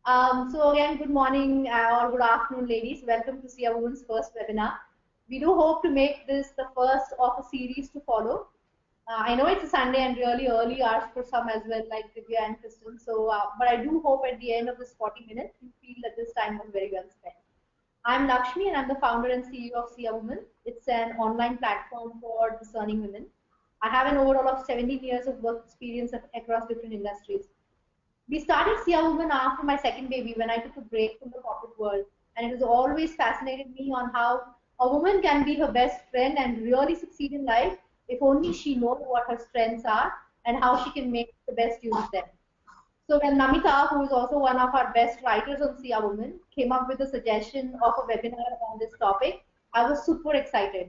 So again, good morning or good afternoon, ladies. Welcome to SiyaWoman's first webinar. We do hope to make this the first of a series to follow. I know it's a Sunday and really early hours for some as well, like Divya and Kristen. So, but I do hope at the end of this 40 minutes, you feel that this time was very well spent. I'm Lakshmi and I'm the founder and CEO of SiyaWoman. It's an online platform for discerning women. I have an overall of 17 years of work experience across different industries. We started SiyaWoman after my second baby when I took a break from the corporate world, and it has always fascinated me on how a woman can be her best friend and really succeed in life if only she knows what her strengths are and how she can make the best use of them. So when Namita, who is also one of our best writers on SiyaWoman, came up with a suggestion of a webinar on this topic, I was super excited.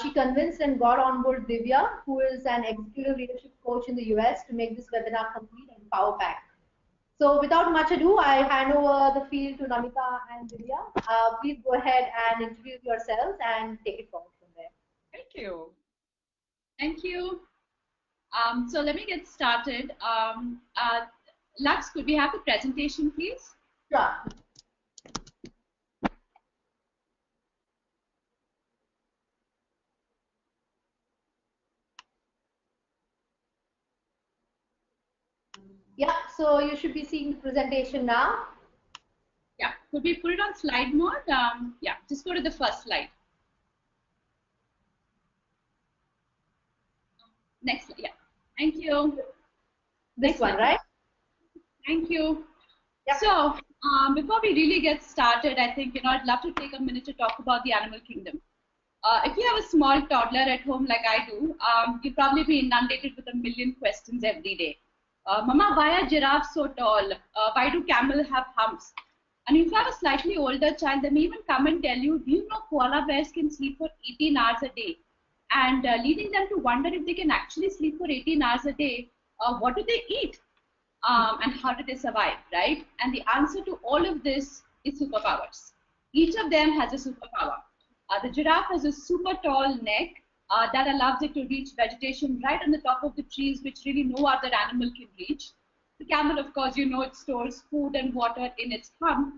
She convinced and got on board Divya, who is an executive leadership coach in the US, to make this webinar complete and power packed. So without much ado, I hand over the field to Namita and Divya. Please go ahead and introduce yourselves and take it forward from there. Thank you. Thank you. So let me get started. Lux, could we have the presentation, please? Sure. Yeah, so you should be seeing the presentation now. Yeah, could we put it on slide mode? Yeah, just go to the first slide. Next slide, yeah. Thank you. This one, right? Thank you. Yep. So, before we really get started, I think, I'd love to take a minute to talk about the animal kingdom. If you have a small toddler at home like I do, you'll probably be inundated with a million questions every day. Mama, why are giraffes so tall? Why do camels have humps? And if you have a slightly older child, they may even come and tell you, do you know koala bears can sleep for 18 hours a day? And leading them to wonder if they can actually sleep for 18 hours a day, what do they eat? And how do they survive, right? And the answer to all of this is superpowers. Each of them has a superpower. The giraffe has a super tall neck that allows it to reach vegetation right on the top of the trees, which really no other animal can reach. The camel, of course, it stores food and water in its hump,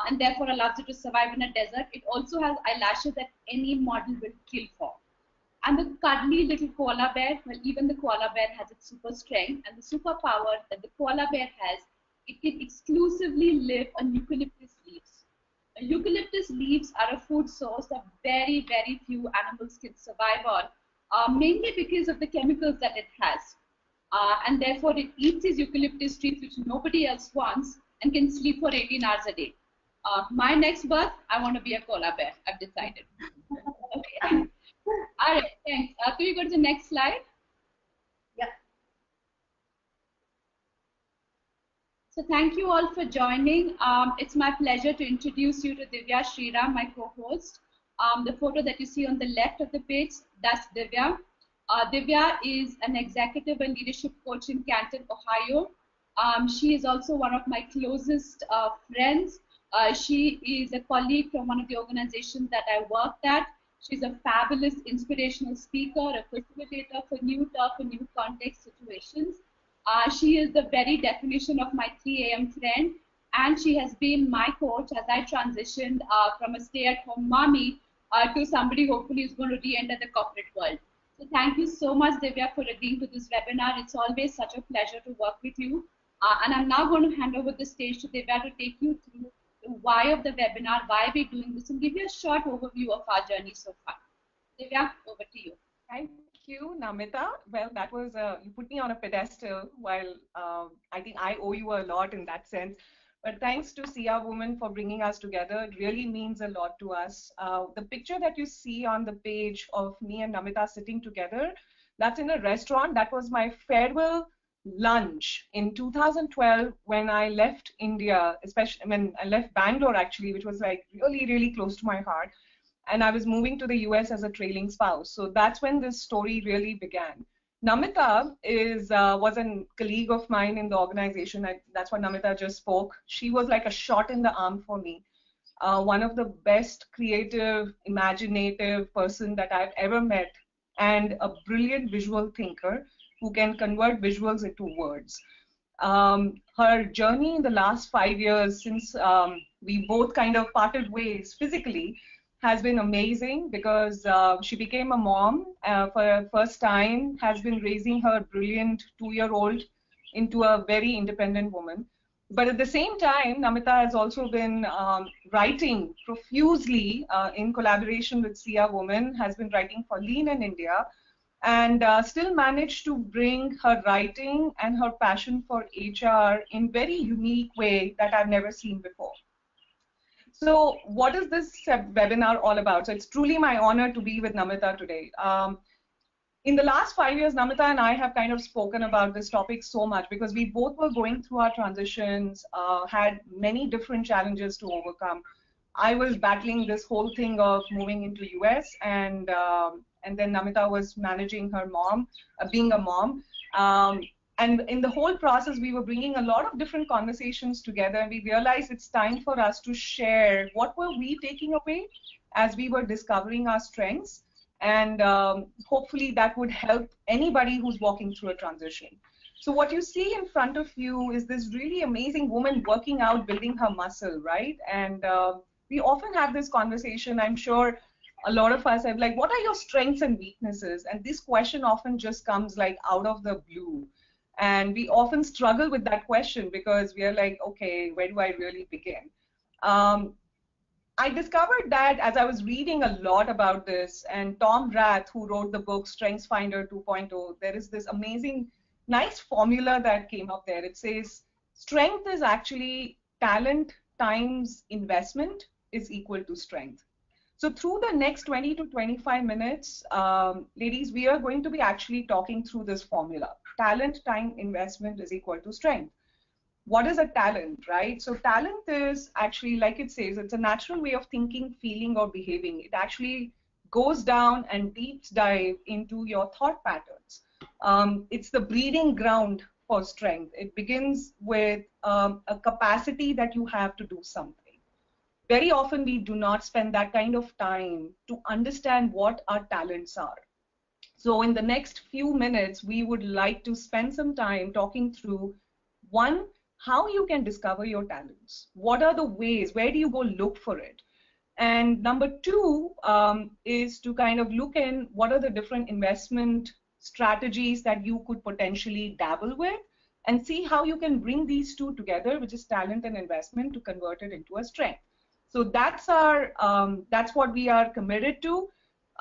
and therefore allows it to survive in a desert. It also has eyelashes that any model will kill for. And the cuddly little koala bear, well, even the koala bear has its super strength, and the superpower that the koala bear has, it can exclusively live on eucalyptus leaves. Eucalyptus leaves are a food source that very, very few animals can survive on, mainly because of the chemicals that it has. And therefore, it eats these eucalyptus trees, which nobody else wants, and can sleep for 18 hours a day. My next birth, I want to be a koala bear. I've decided. Okay. All right, thanks. Can we go to the next slide? Yeah. So thank you all for joining. It's my pleasure to introduce you to Divya Sriram, my co-host. The photo that you see on the left of the page, that's Divya. Divya is an executive and leadership coach in Canton, Ohio. She is also one of my closest friends. She is a colleague from one of the organizations that I worked at. She's a fabulous inspirational speaker, a facilitator for new tough and new context situations. She is the very definition of my 3 a.m. friend, and she has been my coach as I transitioned from a stay-at-home mommy to somebody hopefully who's going to re-enter the corporate world. So thank you so much, Divya, for agreeing to this webinar. It's always such a pleasure to work with you. And I'm now going to hand over the stage to Divya to take you through the why of the webinar, why we're doing this, and give you a short overview of our journey so far. Divya, over to you. Thank you, Namita. Well, that was, you put me on a pedestal while I think I owe you a lot in that sense. But thanks to SiyaWoman for bringing us together. It really means a lot to us. The picture that you see on the page of me and Namita sitting together, that's in a restaurant. That was my farewell lunch in 2012 when I left India, especially when I left Bangalore, actually, which was like really, really close to my heart. And I was moving to the US as a trailing spouse. So that's when this story really began. Namita was a colleague of mine in the organization. That's what Namita just spoke. She was like a shot in the arm for me. One of the best creative, imaginative person that I've ever met, and a brilliant visual thinker who can convert visuals into words. Her journey in the last 5 years since we both kind of parted ways physically has been amazing, because she became a mom for her first time, has been raising her brilliant 2-year-old into a very independent woman. But at the same time, Namita has also been writing profusely in collaboration with SiyaWoman, has been writing for Lean in India, and still managed to bring her writing and her passion for HR in very unique way that I've never seen before. So what is this webinar all about? So it's truly my honor to be with Namita today. In the last 5 years, Namita and I have kind of spoken about this topic so much because we both were going through our transitions, had many different challenges to overcome. I was battling this whole thing of moving into US, and then Namita was managing her mom, being a mom. And in the whole process, we were bringing a lot of different conversations together, and we realized it's time for us to share what were we taking away as we were discovering our strengths. And hopefully that would help anybody who's walking through a transition. So what you see in front of you is this really amazing woman working out, building her muscle, right? And we often have this conversation. I'm sure a lot of us have like, what are your strengths and weaknesses? And this question often just comes like out of the blue. And we often struggle with that question because we are like, okay, where do I really begin? I discovered that as I was reading a lot about this, and Tom Rath, who wrote the book Strengths Finder 2.0, there is this amazing, nice formula that came up there. It says, strength is actually talent times investment is equal to strength. So through the next 20 to 25 minutes, ladies, we are going to be actually talking through this formula. Talent time investment is equal to strength. What is a talent, right? So talent is actually, like it says, it's a natural way of thinking, feeling, or behaving. It actually goes down and deep dive into your thought patterns. It's the breeding ground for strength. It begins with a capacity that you have to do something. Very often we do not spend that kind of time to understand what our talents are. So in the next few minutes, we would like to spend some time talking through, one, how you can discover your talents. What are the ways? Where do you go look for it? And number two is to kind of look in what are the different investment strategies that you could potentially dabble with, and see how you can bring these two together, which is talent and investment, to convert it into a strength. So that's what we are committed to.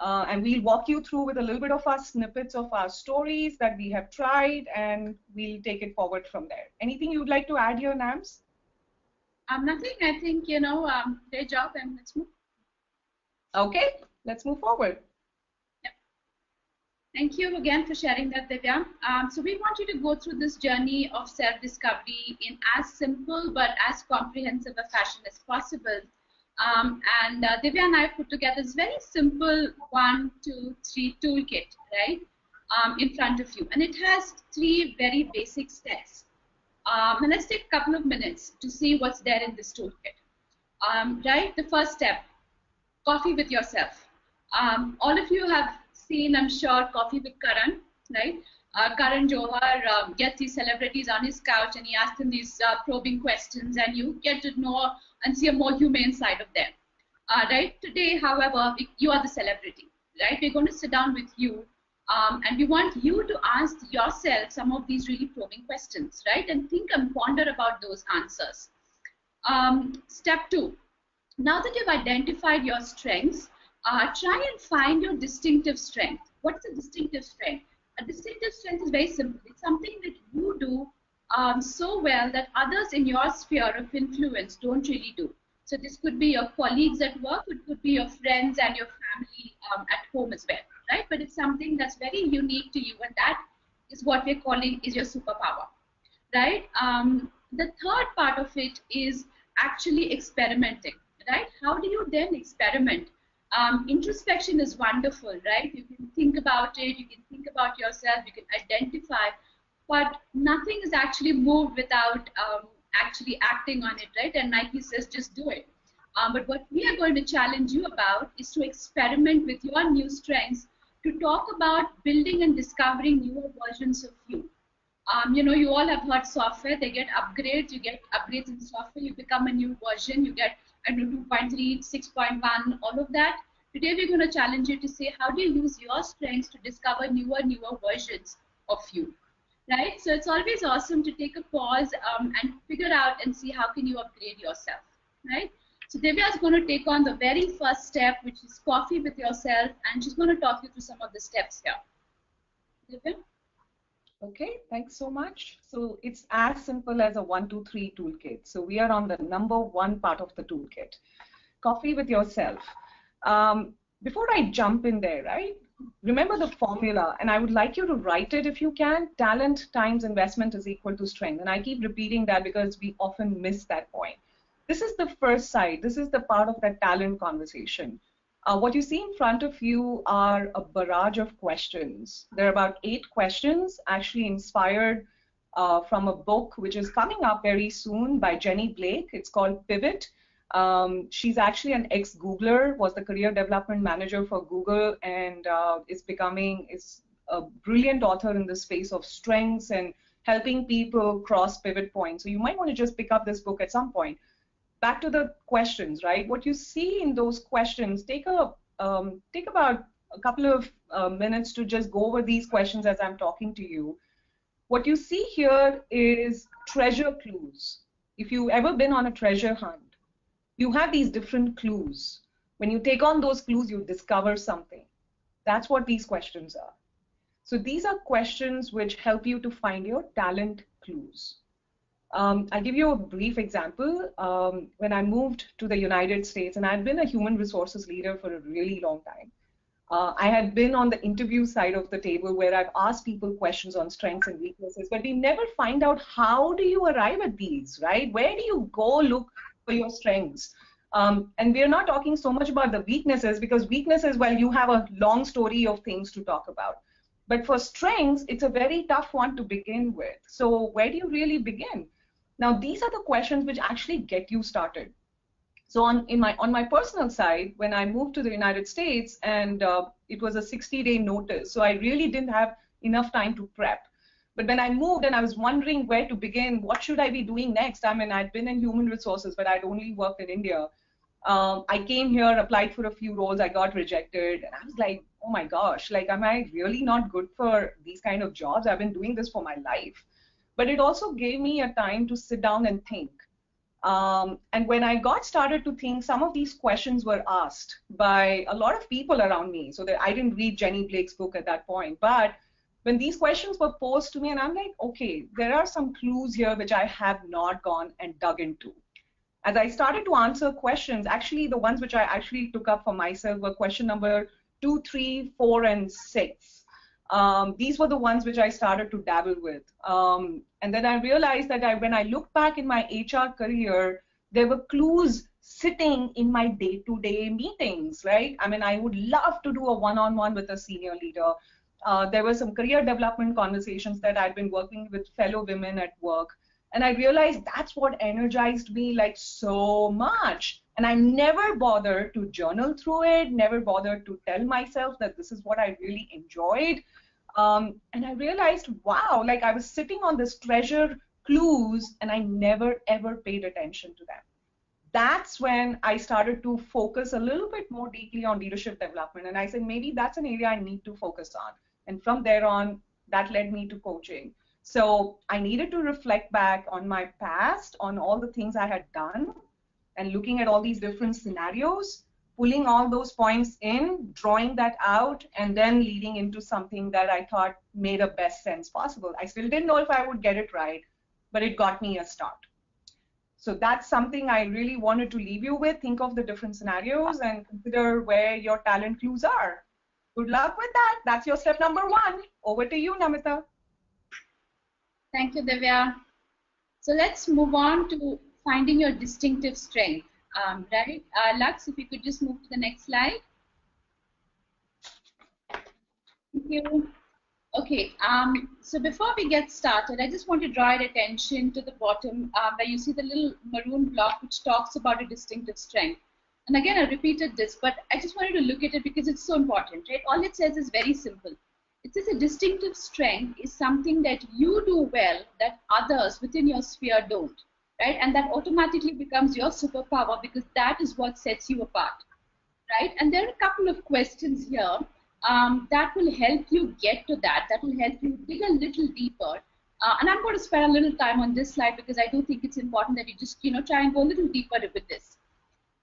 And we'll walk you through with a little bit of our snippets of our stories that we have tried, and we'll take it forward from there. Anything you'd like to add here, Nams? Nothing. I think, great job, and let's move. Okay, let's move forward. Yep. Thank you again for sharing that, Divya. So we want you to go through this journey of self-discovery in as simple but as comprehensive a fashion as possible. And Divya and I put together this very simple 1, 2, 3 toolkit, right, in front of you. And it has 3 very basic steps. And let's take a couple of minutes to see what's there in this toolkit. Right, the first step, coffee with yourself. All of you have seen, I'm sure, Coffee with Karan, right? Karan Johar gets these celebrities on his couch and he asks them these probing questions, and you get to know and see a more humane side of them. Right? Today, however, you are the celebrity, right? We're going to sit down with you and we want you to ask yourself some of these really probing questions, right? And think and ponder about those answers. Step 2, now that you've identified your strengths, try and find your distinctive strength. What is a distinctive strength? A distinctive strength is very simple. It's something that you do so well that others in your sphere of influence don't really do. So this could be your colleagues at work, it could be your friends and your family at home as well, right? But it's something that's very unique to you, and that is what we're calling is your superpower, right? The third part of it is actually experimenting, right? How do you then experiment? Introspection is wonderful, right? You can think about it, you can think about yourself, you can identify, but nothing is actually moved without actually acting on it, right? And Nike says, just do it. But what we are going to challenge you about is to experiment with your new strengths, to talk about building and discovering newer versions of you. You all have heard software. They get upgrades. You get upgrades in software. You become a new version. You get, I don't know, 2.3, 6.1, all of that. Today we're going to challenge you to say, how do you use your strengths to discover newer versions of you, right? So it's always awesome to take a pause and figure out and see how can you upgrade yourself, right? So Divya is going to take on the very first step, which is coffee with yourself, and she's going to talk you through some of the steps here. Divya? Okay, thanks so much. So it's as simple as a 1, 2, 3 toolkit. So we are on the number 1 part of the toolkit, coffee with yourself. Before I jump in there, right, remember the formula, and I would like you to write it if you can. Talent times investment is equal to strength. And I keep repeating that because we often miss that point. This is the first side. This is the part of that talent conversation. What you see in front of you are a barrage of questions. There are about 8 questions, actually inspired from a book which is coming up very soon by Jenny Blake. It's called Pivot. She's actually an ex-Googler, was the career development manager for Google, and is a brilliant author in the space of strengths and helping people cross pivot points. So you might want to just pick up this book at some point. Back to the questions, right? What you see in those questions, take about a couple of minutes to just go over these questions as I'm talking to you. What you see here is treasure clues. If you've ever been on a treasure hunt, you have these different clues. When you take on those clues, you discover something. That's what these questions are. So these are questions which help you to find your talent clues. I'll give you a brief example. When I moved to the United States, and I'd been a human resources leader for a really long time, I had been on the interview side of the table where I've asked people questions on strengths and weaknesses, but we never find out how do you arrive at these, right? Where do you go look for your strengths? And we're not talking so much about the weaknesses, because weaknesses, well, you have a long story of things to talk about. But for strengths, it's a very tough one to begin with. So where do you really begin? Now, these are the questions which actually get you started. So on my personal side, when I moved to the United States, and it was a 60-day notice, so I really didn't have enough time to prep. But when I moved and I was wondering where to begin, what should I be doing next? I mean, I'd been in human resources, but I'd only worked in India. I came here, applied for a few roles, I got rejected, and I was like, oh my gosh, like, am I really not good for these kind of jobs? I've been doing this for my life. But it also gave me a time to sit down and think. And when I got started to think, some of these questions were asked by a lot of people around me. So that I didn't read Jenny Blake's book at that point. But when these questions were posed to me, and I'm like, okay, there are some clues here which I have not gone and dug into. As I started to answer questions, actually the ones which I actually took up for myself were question number 2, 3, 4, and 6. These were the ones which I started to dabble with. And then I realized that when I look back in my HR career, there were clues sitting in my day-to-day meetings, right? I mean, I would love to do a one-on-one with a senior leader. There were some career development conversations that I'd been working with fellow women at work. And I realized that's what energized me like so much. And I never bothered to journal through it, never bothered to tell myself that this is what I really enjoyed. And I realized, wow, like I was sitting on this treasure clues and I never ever paid attention to them. That's when I started to focus a little bit more deeply on leadership development. And I said, maybe that's an area I need to focus on. And from there on, that led me to coaching. So I needed to reflect back on my past, on all the things I had done, and looking at all these different scenarios, pulling all those points in, drawing that out, and then leading into something that I thought made a best sense possible. I still didn't know if I would get it right, but it got me a start. So that's something I really wanted to leave you with. Think of the different scenarios and consider where your talent clues are. Good luck with that. That's your step number 1. Over to you, Namita. Thank you, Divya. So let's move on to finding your distinctive strength, right? Lux, if you could just move to the next slide. Thank you. Okay, so before we get started, I just want to draw your attention to the bottom where you see the little maroon block which talks about a distinctive strength. And again, I repeated this, but I just wanted to look at it because it's so important, right? All it says is very simple. It's just a distinctive strength is something that you do well that others within your sphere don't, right? And that automatically becomes your superpower because that is what sets you apart, right? And there are a couple of questions here that will help you get to that. That will help you dig a little deeper. And I'm going to spend a little time on this slide because I do think it's important that you just try and go a little deeper with this.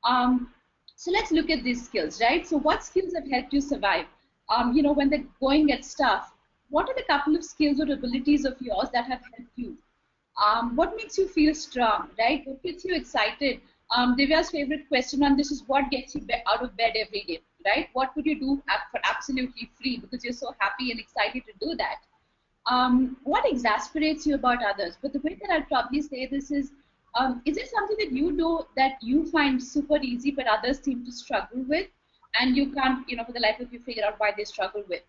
So let's look at these skills, right? So what skills have helped you survive? When the going gets tough, what are the couple of skills or abilities of yours that have helped you? What makes you feel strong, right? What gets you excited? Divya's favorite question on this is what gets you out of bed every day, right? What would you do for absolutely free because you're so happy and excited to do that? What exasperates you about others? But the way that I'd probably say this is there something that you do that you find super easy but others seem to struggle with and you can't, for the life of you figure out why they struggle with?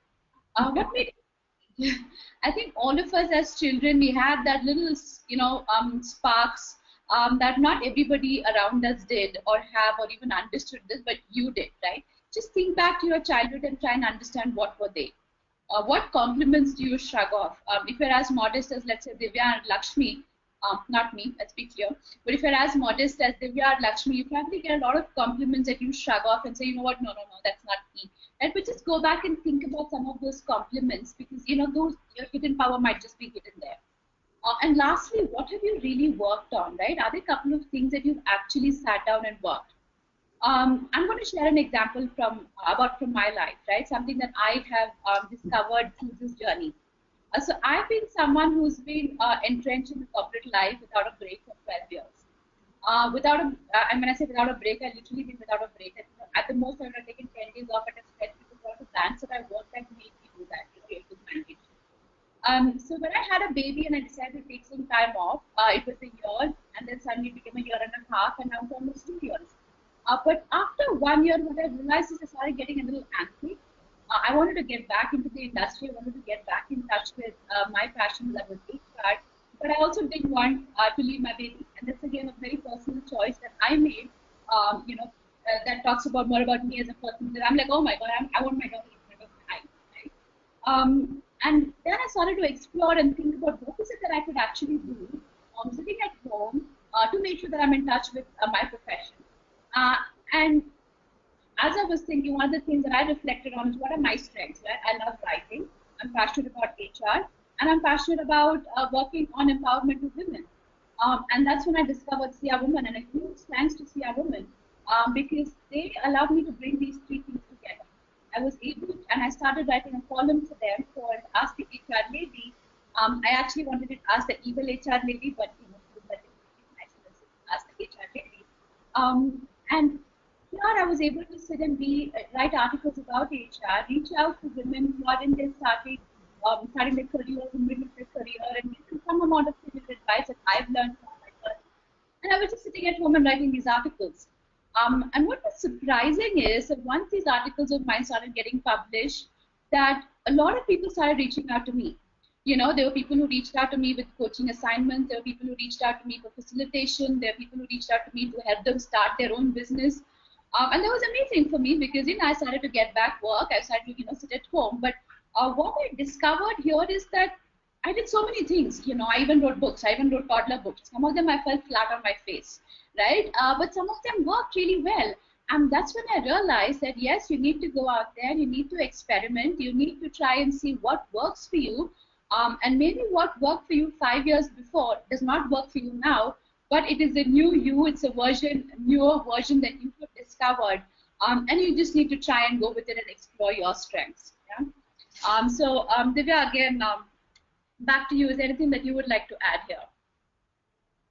What made I think all of us as children, we had that little, sparks that not everybody around us did or have or even understood this, but you did, right? Just think back to your childhood and try and understand what were they. What compliments do you shrug off? If you're as modest as, let's say, Divya and Lakshmi, not me, let's be clear, but if you're as modest as Divya or Lakshmi, you probably get a lot of compliments that you shrug off and say, you know what, no, that's not me. Right? But just go back and think about some of those compliments because, those, your hidden power might just be hidden there. And lastly, what have you really worked on, right? Are there a couple of things that you've actually sat down and worked? I'm going to share an example from my life, right? Something that I have discovered through this journey. So I've been someone who's been entrenched in the corporate life without a break for 12 years. And when I say without a break, I literally mean without a break. At the most, I would have taken 10 days off at a stretch because one of the banks that I worked at made me do that. It was mandatory. So when I had a baby and I decided to take some time off, it was a year, and then suddenly it became a year and a half, and now it's almost 2 years. But after 1 year, what I realized is I started getting a little antsy. I wanted to get back into the industry. I wanted to get back in touch with my passion that was HR. But I also didn't want to leave my baby. And that's, again, a very personal choice that I made, that talks about more about me as a person. That I'm like, oh, my God, I want my daughter in front of my eyes. Right? And then I started to explore and think about what is it that I could actually do sitting at home to make sure that I'm in touch with my profession. And as I was thinking, one of the things that I reflected on is what are my strengths, right? I love writing. I'm passionate about HR. And I'm passionate about working on empowerment of women. And that's when I discovered SiyaWoman. And a huge thanks to SiyaWoman because they allowed me to bring these three things together. I was able to, and I started writing a column for them called Ask the HR Lady. I actually wanted it Ask the Evil HR Lady, but Ask the HR Lady. And here I was able to sit and write articles about HR, reach out to women who are in their starting their career, in the middle of their career, and give them some amount of advice that I've learned from myself. And I was just sitting at home and writing these articles. And what was surprising is that once these articles of mine started getting published, that a lot of people started reaching out to me. There were people who reached out to me with coaching assignments. There were people who reached out to me for facilitation. There were people who reached out to me to help them start their own business. And that was amazing for me because, I started to get back work. I started to, sit at home. But what I discovered here is that I did so many things. I even wrote books. I even wrote toddler books. Some of them I fell flat on my face, right? But some of them worked really well. And that's when I realized that, yes, you need to go out there. You need to experiment. You need to try and see what works for you. And maybe what worked for you 5 years before does not work for you now. But it is a new you. It's a newer version that you have discovered. And you just need to try and go with it and explore your strengths. Yeah? Divya, again, back to you. Is there anything that you would like to add here?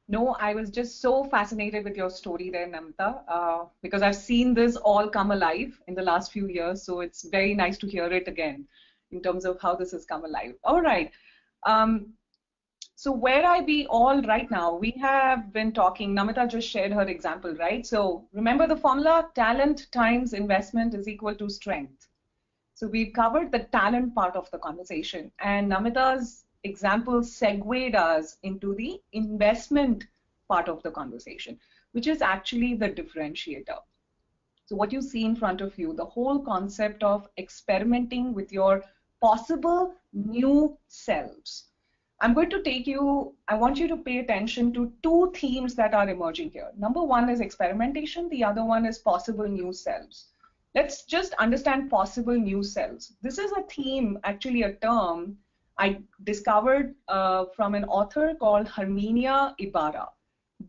No, I was just so fascinated with your story there, Namita, because I've seen this all come alive in the last few years. So it's very nice to hear it again in terms of how this has come alive. All right. So where are we all right now? We have been talking, Namita just shared her example, right? So remember the formula, talent times investment is equal to strength. So we've covered the talent part of the conversation, and Namita's example segued us into the investment part of the conversation, which is actually the differentiator. So what you see in front of you, the whole concept of experimenting with your possible new selves. I'm going to take you, I want you to pay attention to two themes that are emerging here. Number one is experimentation. The other one is possible new selves. Let's just understand possible new selves. This is a theme, actually a term I discovered from an author called Herminia Ibarra.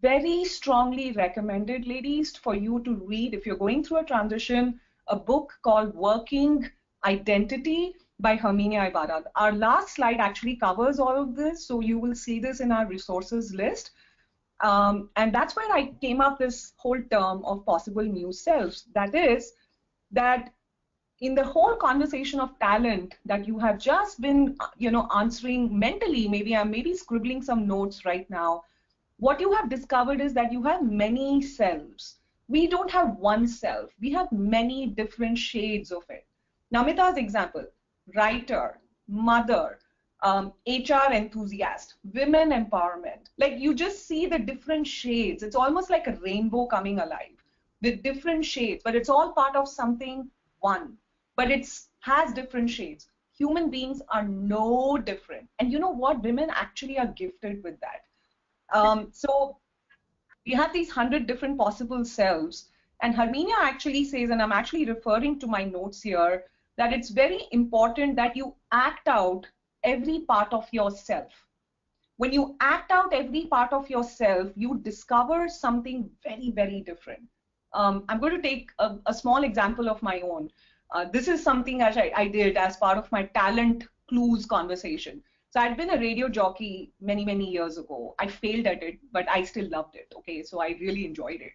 Very strongly recommended, ladies, for you to read if you're going through a transition, a book called Working Identity by Herminia Ibarra. Our last slide actually covers all of this, so you will see this in our resources list. And that's where I came up this whole term of possible new selves. That is, that in the whole conversation of talent that you have just been, answering mentally, maybe I'm scribbling some notes right now, what you have discovered is that you have many selves. We don't have one self. We have many different shades of it. Namita's example, writer, mother, HR enthusiast, women empowerment. Like, you just see the different shades. It's almost like a rainbow coming alive with different shades, but it's all part of something one. But it has different shades. Human beings are no different. And you know what? Women actually are gifted with that. So we have these 100 different possible selves. And Herminia actually says, and I'm actually referring to my notes here, that it's very important that you act out every part of yourself. When you act out every part of yourself, you discover something very, very different. I'm going to take a small example of my own. This is something I did as part of my talent clues conversation. So I'd been a radio jockey many, many years ago. I failed at it, but I still loved it. Okay, so I really enjoyed it.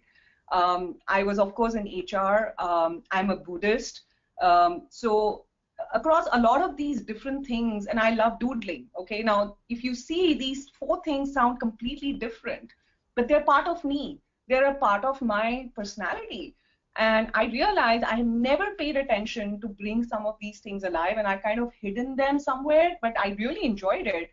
I was, of course, in HR. I'm a Buddhist. So across a lot of these different things, and I love doodling. Okay, now if you see, these four things sound completely different, but they're part of me. They're a part of my personality. And I realized I never paid attention to bring some of these things alive, and I kind of hidden them somewhere, but I really enjoyed it.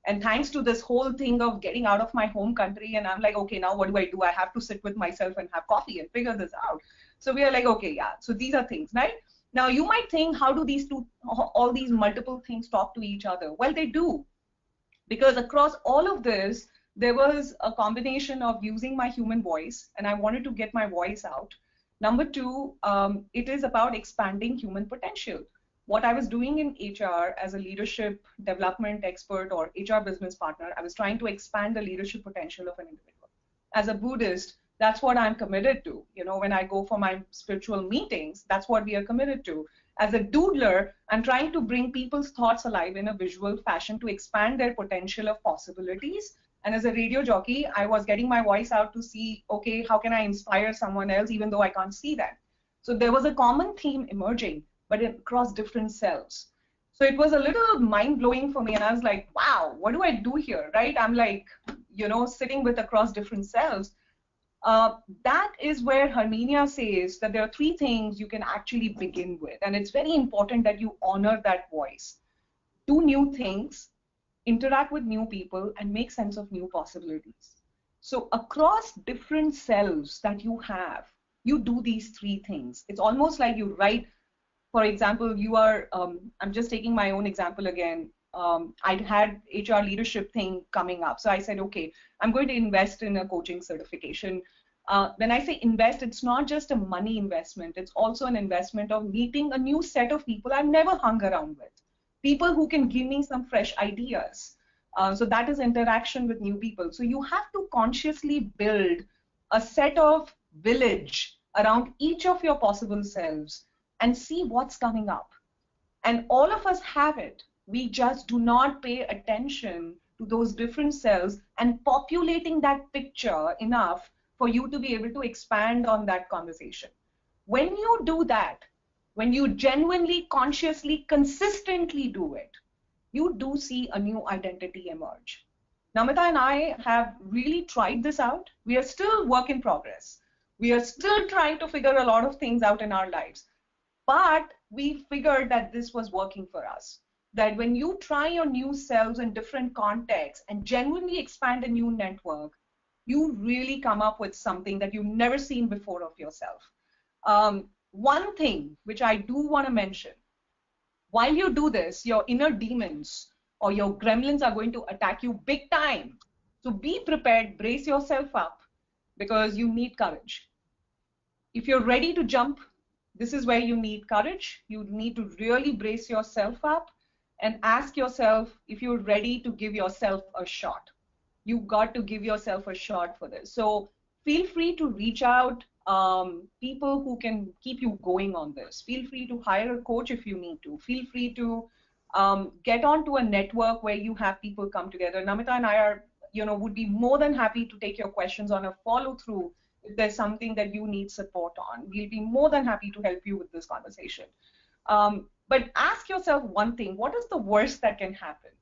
And thanks to this whole thing of getting out of my home country, and I'm like, okay, now what do? I have to sit with myself and have coffee and figure this out. So we are like, okay, yeah, so these are things, right? Now you might think, how do these two, all these multiple things talk to each other? Well, they do, because across all of this, there was a combination of using my human voice, and I wanted to get my voice out. Number two, it is about expanding human potential. What I was doing in HR as a leadership development expert or HR business partner, I was trying to expand the leadership potential of an individual. As a Buddhist, that's what I'm committed to. You know, when I go for my spiritual meetings, that's what we are committed to. As a doodler, I'm trying to bring people's thoughts alive in a visual fashion to expand their potential of possibilities. And as a radio jockey, I was getting my voice out to see, okay, how can I inspire someone else even though I can't see them? So there was a common theme emerging, but across different selves. So it was a little mind-blowing for me, and I was like, wow, what do I do here, right? I'm like, you know, sitting with across different selves. That is where Herminia says that there are three things you can actually begin with, and it's very important that you honor that voice. Do new things, interact with new people, and make sense of new possibilities. So across different selves that you have, you do these three things. It's almost like you write, for example, you are, I'm just taking my own example again. I'd had HR leadership thing coming up. So I said, okay, I'm going to invest in a coaching certification. When I say invest, it's not just a money investment. It's also an investment of meeting a new set of people I've never hung around with. People who can give me some fresh ideas. So that is interaction with new people. So you have to consciously build a set of village around each of your possible selves and see what's coming up. And all of us have it. We just do not pay attention to those different selves and populating that picture enough for you to be able to expand on that conversation. When you do that, when you genuinely, consciously, consistently do it, you do see a new identity emerge. Namita and I have really tried this out. We are still work in progress. We are still trying to figure a lot of things out in our lives. But we figured that this was working for us. That when you try your new selves in different contexts and genuinely expand a new network, you really come up with something that you've never seen before of yourself. One thing which I do want to mention, while you do this, your inner demons or your gremlins are going to attack you big time. So be prepared, brace yourself up, because you need courage. If you're ready to jump, this is where you need courage. You need to really brace yourself up and ask yourself if you're ready to give yourself a shot. You've got to give yourself a shot for this. So feel free to reach out, people who can keep you going on this. Feel free to hire a coach if you need to. Feel free to get onto a network where you have people come together. Namita and I are, would be more than happy to take your questions on a follow-through if there's something that you need support on. We'll be more than happy to help you with this conversation. But ask yourself one thing: what is the worst that can happen?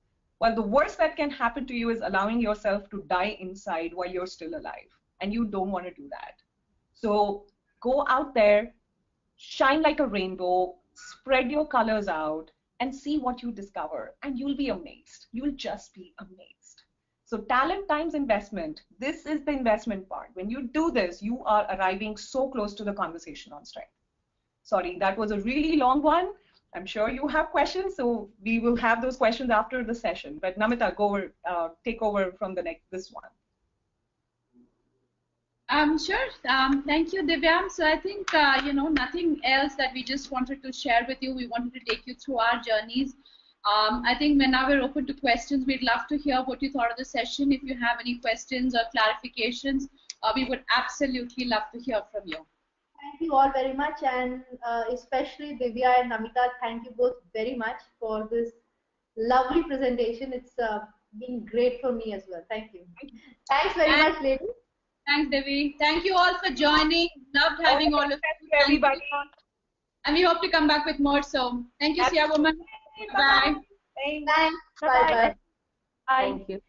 Well, the worst that can happen to you is allowing yourself to die inside while you're still alive, and you don't want to do that. So go out there, shine like a rainbow, spread your colors out, and see what you discover, and you'll be amazed. You'll just be amazed. So talent times investment, this is the investment part. When you do this, you are arriving so close to the conversation on strength. Sorry, that was a really long one. I'm sure you have questions, so we will have those questions after the session. But Namita, take over from this one. Sure. Thank you, Divya. So I think, nothing else that we just wanted to share with you. We wanted to take you through our journeys. I think now we're open to questions. We'd love to hear what you thought of the session. If you have any questions or clarifications, we would absolutely love to hear from you. Thank you all very much, and especially Divya and Namita, thank you both very much for this lovely presentation. It's been great for me as well. Thank you. Thanks very much, ladies. Thanks, Devi. Thank you all for joining. Loved having all of you. Thank you, everybody. And we hope to come back with more. So thank you, SiyaWoman. Bye. Thanks. Bye-bye. Bye. Thank you.